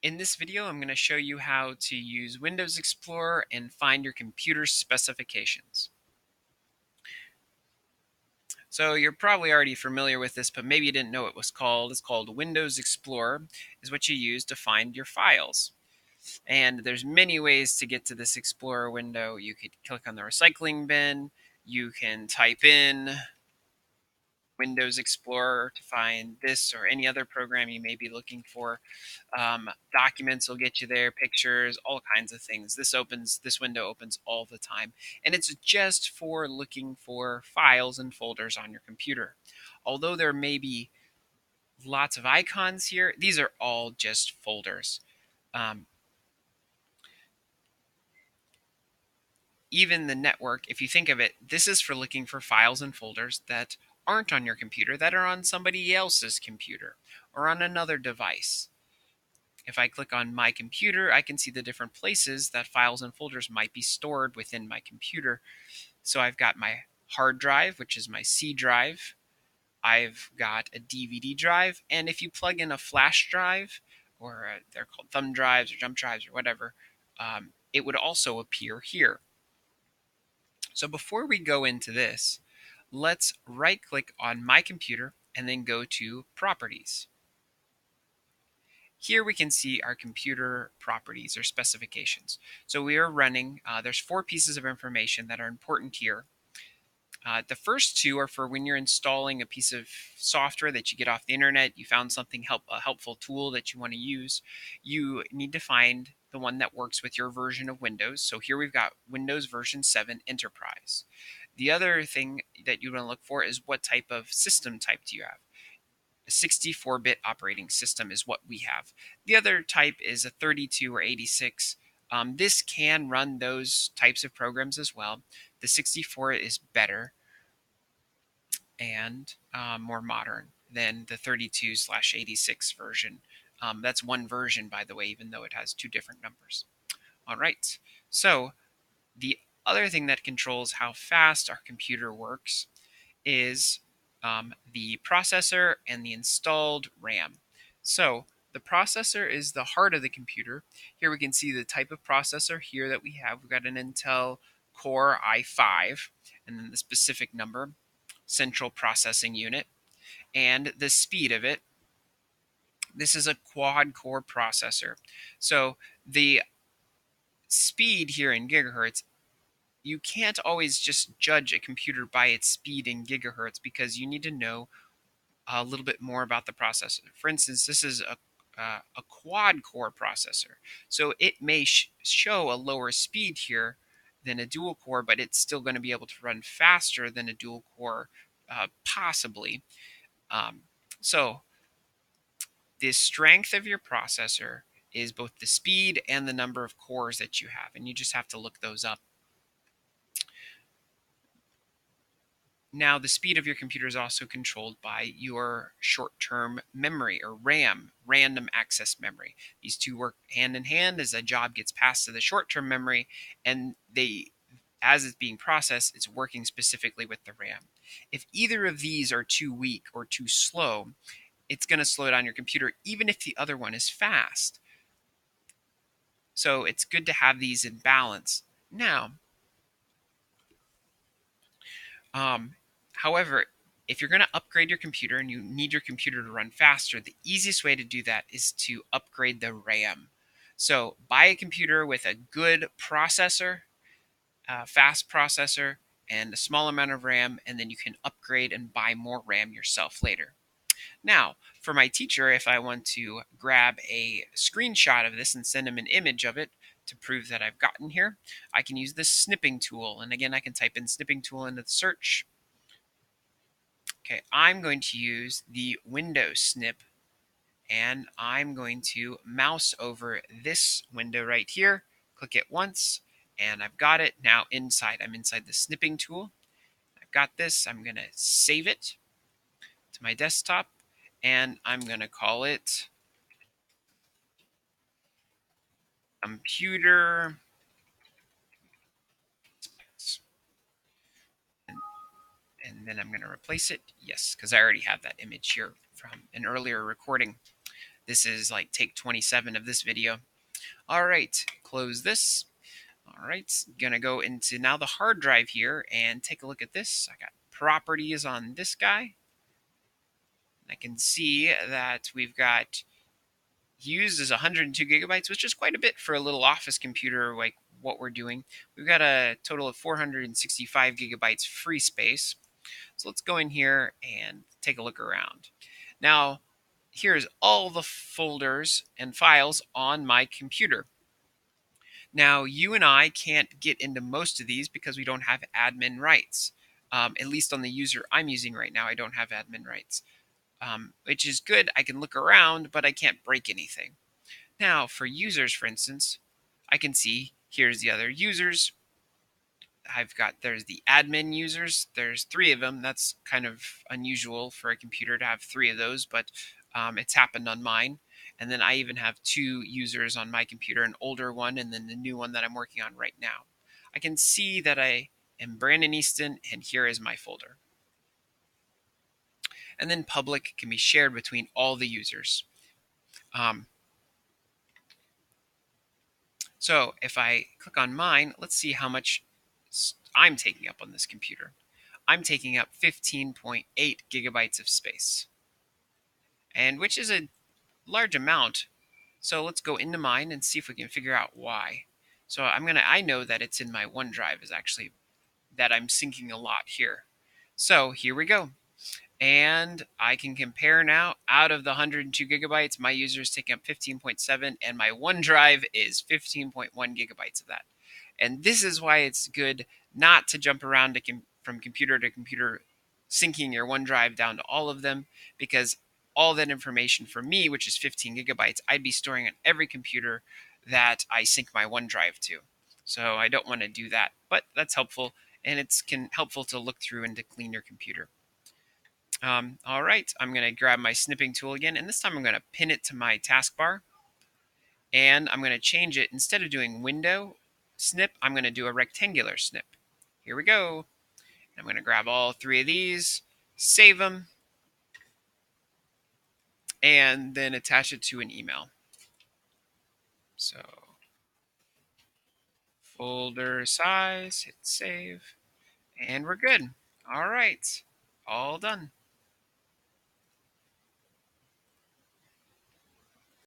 In this video, I'm going to show you how to use Windows Explorer and find your computer specifications. So you're probably already familiar with this, but maybe you didn't know it was called. It's called Windows Explorer, is what you use to find your files. And there's many ways to get to this Explorer window. You could click on the recycling bin. You can type in Windows Explorer to find this or any other program you may be looking for. Documents will get you there, pictures, all kinds of things. This window opens all the time, and it's just for looking for files and folders on your computer. Although there may be lots of icons here, these are all just folders. Even the network, if you think of it, this is for looking for files and folders that aren't on your computer, that are on somebody else's computer or on another device. If I click on my computer, I can see the different places that files and folders might be stored within my computer. So I've got my hard drive, which is my C drive. I've got a DVD drive, and if you plug in a flash drive, or they're called thumb drives or jump drives or whatever, it would also appear here. So before we go into this, let's right-click on my computer and then go to Properties. Here we can see our computer properties or specifications. So we are running, there's 4 pieces of information that are important here. The first 2 are for when you're installing a piece of software that you get off the internet, you found something a helpful tool that you want to use. You need to find the one that works with your version of Windows. So here we've got Windows version 7 Enterprise. The other thing that you want to look for is what type of system type do you have. A 64-bit operating system is what we have. The other type is a 32 or 86. This can run those types of programs as well. The 64 is better and more modern than the 32/86 version. That's one version, by the way, even though it has 2 different numbers. All right, so the other thing that controls how fast our computer works is the processor and the installed RAM. So the processor is the heart of the computer. Here we can see the type of processor here that we have. We've got an Intel Core i5, and then the specific number, central processing unit, and the speed of it. This is a quad-core processor. So the speed here in gigahertz, you can't always just judge a computer by its speed in gigahertz because you need to know a little bit more about the processor. For instance, this is a quad-core processor, so it may show a lower speed here than a dual core, but it's still going to be able to run faster than a dual core, possibly. So the strength of your processor is both the speed and the number of cores that you have, and you just have to look those up. Now, the speed of your computer is also controlled by your short-term memory, or RAM, random access memory. These two work hand in hand as a job gets passed to the short-term memory, and as it's being processed, it's working specifically with the RAM. If either of these are too weak or too slow, it's going to slow down your computer, even if the other one is fast. So it's good to have these in balance. Now, however, if you're going to upgrade your computer and you need your computer to run faster, the easiest way to do that is to upgrade the RAM. So buy a computer with a good processor, a fast processor, and a small amount of RAM, and then you can upgrade and buy more RAM yourself later. Now, for my teacher, if I want to grab a screenshot of this and send him an image of it to prove that I've gotten here, I can use the snipping tool. And again, I can type in snipping tool into the search. Okay, I'm going to use the Windows snip, and I'm going to mouse over this window right here, click it once, and I've got it. Now I'm inside the snipping tool. I've got this. I'm going to save it to my desktop, and I'm going to call it computer specs. And then I'm going to replace it. Yes, because I already have that image here from an earlier recording. This is like take 27 of this video. All right, close this. All right, gonna go into now the hard drive here and take a look at this. I got properties on this guy. I can see that we've got used as 102 gigabytes, which is quite a bit for a little office computer like what we're doing. We've got a total of 465 gigabytes free space. So let's go in here and take a look around. Now, here's all the folders and files on my computer. Now, you and I can't get into most of these because we don't have admin rights. At least on the user I'm using right now, I don't have admin rights, which is good. I can look around, but I can't break anything. Now, for users, for instance, I can see here's the other users. There's the admin users. There's 3 of them. That's kind of unusual for a computer to have 3 of those, but it's happened on mine. And then I even have 2 users on my computer, an older one and then the new one that I'm working on right now. I can see that I am Brandon Easton, and here is my folder. And then public can be shared between all the users. So if I click on mine, let's see how much I'm taking up on this computer. I'm taking up 15.8 gigabytes of space, and which is a large amount. So let's go into mine and see if we can figure out why. So I know that it's in my OneDrive is actually that I'm syncing a lot here. So here we go. And I can compare now. Out of the 102 gigabytes, my user is taking up 15.7, and my OneDrive is 15.1 gigabytes of that. And this is why it's good not to jump around from computer to computer, syncing your OneDrive down to all of them, because all that information for me, which is 15 gigabytes, I'd be storing on every computer that I sync my OneDrive to. So I don't want to do that, but that's helpful, and it's helpful to look through and to clean your computer. All right, I'm going to grab my snipping tool again, and this time I'm going to pin it to my taskbar, and I'm going to change it. Instead of doing window snip, I'm going to do a rectangular snip. Here we go. I'm going to grab all 3 of these, save them, and then attach it to an email. So folder size, hit save, and we're good. All right, all done.